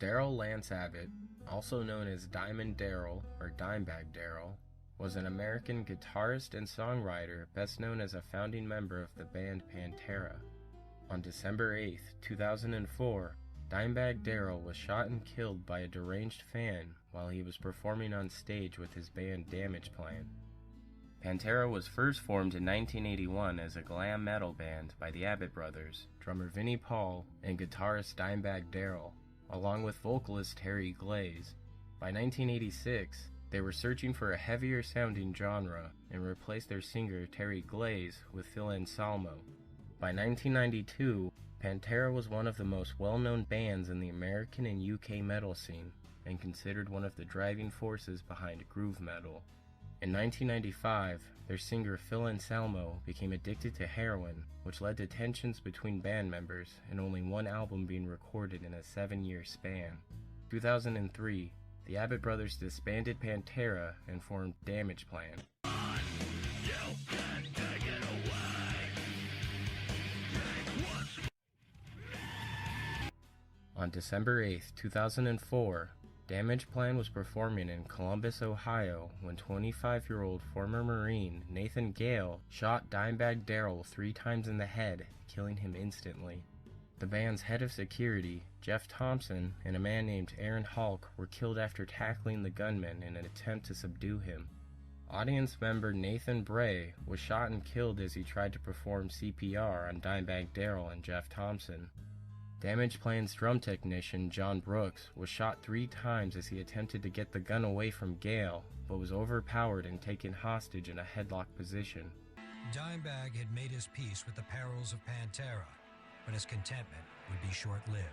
Darrell Lance Abbott, also known as Diamond Darrell or Dimebag Darrell, was an American guitarist and songwriter best known as a founding member of the band Pantera. On December 8, 2004, Dimebag Darrell was shot and killed by a deranged fan while he was performing on stage with his band Damageplan. Pantera was first formed in 1981 as a glam metal band by the Abbott brothers, drummer Vinnie Paul and guitarist Dimebag Darrell, along with vocalist Terry Glaze. By 1986, they were searching for a heavier sounding genre and replaced their singer Terry Glaze with Phil Anselmo. By 1992, Pantera was one of the most well-known bands in the American and UK metal scene, and considered one of the driving forces behind groove metal. In 1995, their singer Phil Anselmo became addicted to heroin, which led to tensions between band members and only one album being recorded in a 7-year span. 2003, the Abbott brothers disbanded Pantera and formed Damageplan. On December 8, 2004, Damageplan was performing in Columbus, Ohio when 25-year-old former Marine Nathan Gale shot Dimebag Darrell 3 times in the head, killing him instantly. The band's head of security, Jeff Thompson, and a man named Aaron Hulk were killed after tackling the gunman in an attempt to subdue him. Audience member Nathan Bray was shot and killed as he tried to perform CPR on Dimebag Darrell and Jeff Thompson. Damageplan's drum technician, John Brooks, was shot 3 times as he attempted to get the gun away from Gale, but was overpowered and taken hostage in a headlock position. Dimebag had made his peace with the perils of Pantera, but his contentment would be short-lived.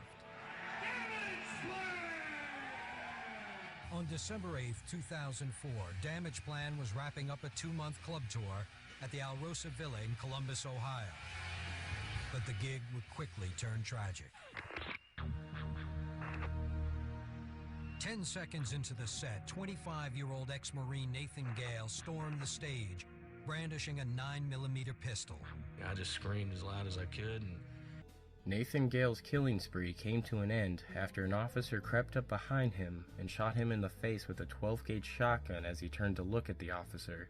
On December 8, 2004, Damageplan was wrapping up a 2-month club tour at the Alrosa Villa in Columbus, Ohio. But the gig would quickly turn tragic. 10 seconds into the set, 25-year-old ex-Marine Nathan Gale stormed the stage, brandishing a 9mm pistol. I just screamed as loud as I could. Nathan Gale's killing spree came to an end after an officer crept up behind him and shot him in the face with a 12-gauge shotgun as he turned to look at the officer.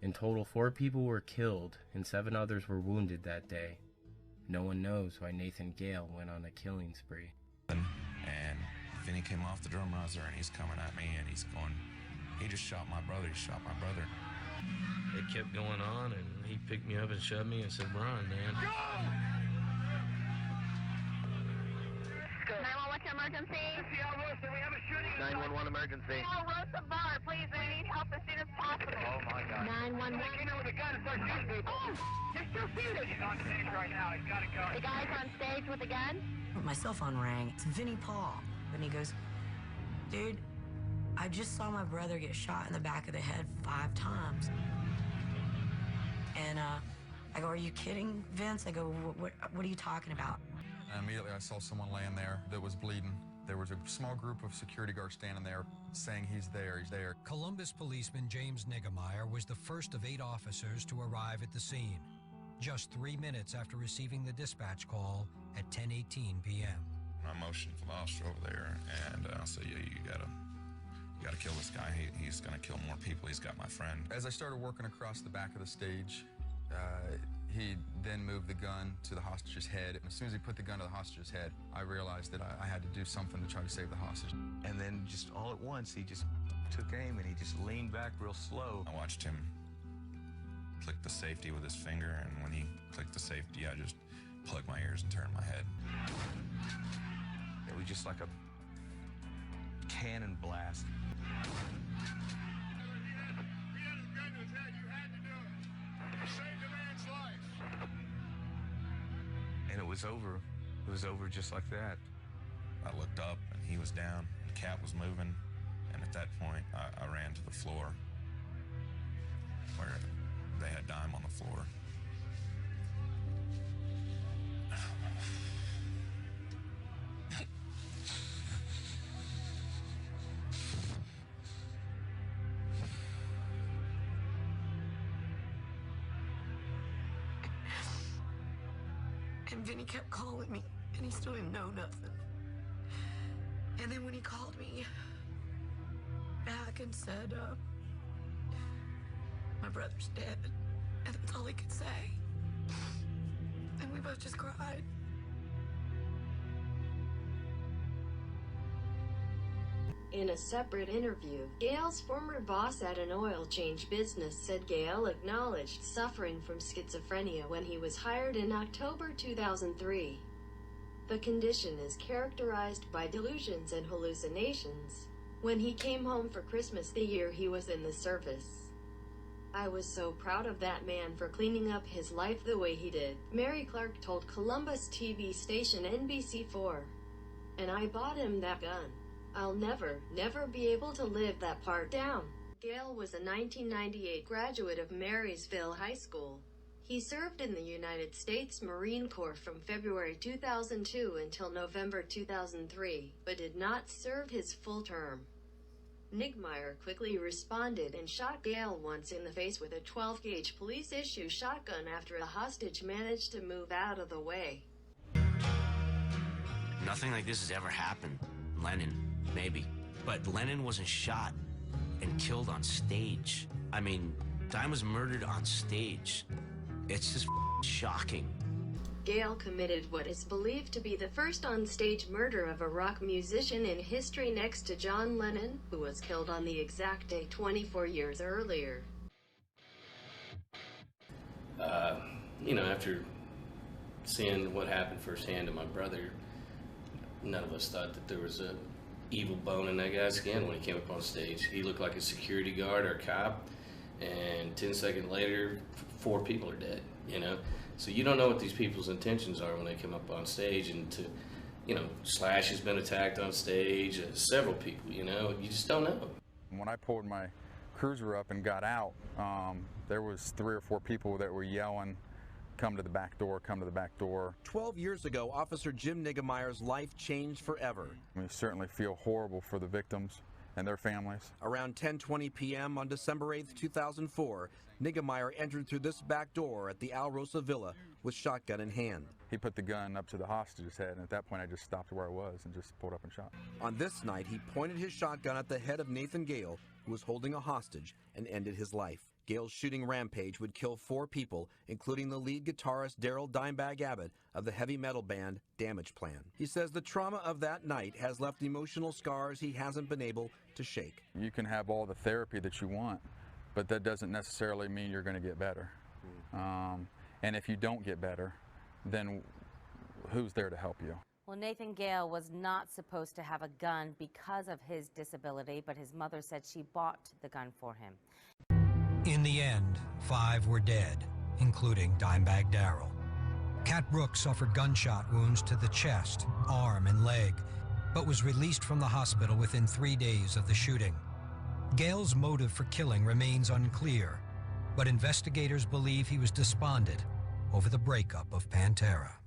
In total, 4 people were killed and 7 others were wounded that day. No one knows why Nathan Gale went on a killing spree. And Vinny came off the drum riser and he's coming at me and he's going, he just shot my brother, he shot my brother. It kept going on and he picked me up and shoved me and said, "Run, man." Go! 911 emergency. We have a shooting. 911 emergency. Alrosa Bar, please, we need help as soon as possible. Oh my God. 911. Came in with a gun and started shooting people. You're still shooting. He's on stage right now. He's got a gun. The guy's on stage with a gun? My cell phone rang. It's Vinnie Paul. And he goes, "Dude, I just saw my brother get shot in the back of the head 5 times. And I go, "Are you kidding, Vince?" I go, what are you talking about?" And immediately I saw someone laying there that was bleeding. There was a small group of security guards standing there saying, "He's there, he's there." Columbus policeman James Niggemeyer was the first of 8 officers to arrive at the scene, just 3 minutes after receiving the dispatch call at 10:18 p.m. I motioned for the officer over there and I said, "Yeah, you gotta kill this guy. He's gonna kill more people. He's got my friend." As I started working across the back of the stage, he then moved the gun to the hostage's head. And as soon as he put the gun to the hostage's head, I realized that I had to do something to try to save the hostage. And then just all at once, he just took aim and he just leaned back real slow. I watched him click the safety with his finger, and when he clicked the safety, I just plugged my ears and turned my head. It was just like a cannon blast. And it was over. It was over just like that. I looked up and he was down. The cat was moving. And at that point, I ran to the floor where they had Dime on the floor. And Vinny kept calling me, and he still didn't know nothing. And then when he called me back and said, my brother's dead, and that's all he could say. And we both just cried. In a separate interview, Gale's former boss at an oil change business said Gale acknowledged suffering from schizophrenia when he was hired in October 2003. The condition is characterized by delusions and hallucinations. When he came home for Christmas the year he was in the service, I was so proud of that man for cleaning up his life the way he did, Mary Clark told Columbus TV station NBC4. And I bought him that gun. I'll never be able to live that part down. Gale was a 1998 graduate of Marysville High School. He served in the United States Marine Corps from February 2002 until November 2003, but did not serve his full term. Nigmeyer quickly responded and shot Gale once in the face with a 12-gauge police-issue shotgun after a hostage managed to move out of the way. Nothing like this has ever happened. Lennon, maybe. But Lennon wasn't shot and killed on stage. I mean, Dime was murdered on stage. It's just shocking. Gale committed what is believed to be the first on-stage murder of a rock musician in history next to John Lennon, who was killed on the exact day 24 years earlier. After seeing what happened firsthand to my brother, none of us thought that there was a evil bone in that guy's skin when he came up on stage. He looked like a security guard or a cop, and 10 seconds later, 4 people are dead, So you don't know what these people's intentions are when they come up on stage, and Slash has been attacked on stage, several people, you just don't know. When I pulled my cruiser up and got out, there was 3 or 4 people that were yelling, "Come to the back door, come to the back door." 12 years ago, Officer Jim Niggemeyer's life changed forever. We certainly feel horrible for the victims and their families. Around 10:20 p.m. on December 8, 2004, Niggemeyer entered through this back door at the Alrosa Villa with shotgun in hand. He put the gun up to the hostage's head, and at that point I just stopped where I was and just pulled up and shot. On this night, he pointed his shotgun at the head of Nathan Gale, who was holding a hostage, and ended his life. Gale's shooting rampage would kill 4 people, including the lead guitarist Darrell "Dimebag" Abbott of the heavy metal band Damage Plan. He says the trauma of that night has left emotional scars he hasn't been able to shake. You can have all the therapy that you want, but that doesn't necessarily mean you're going to get better. And if you don't get better, then who's there to help you? Well, Nathan Gale was not supposed to have a gun because of his disability, but his mother said she bought the gun for him. In the end, 5 were dead, including Dimebag Darrell. Cat Brooks suffered gunshot wounds to the chest, arm, and leg, but was released from the hospital within 3 days of the shooting. Gale's motive for killing remains unclear, but investigators believe he was despondent over the breakup of Pantera.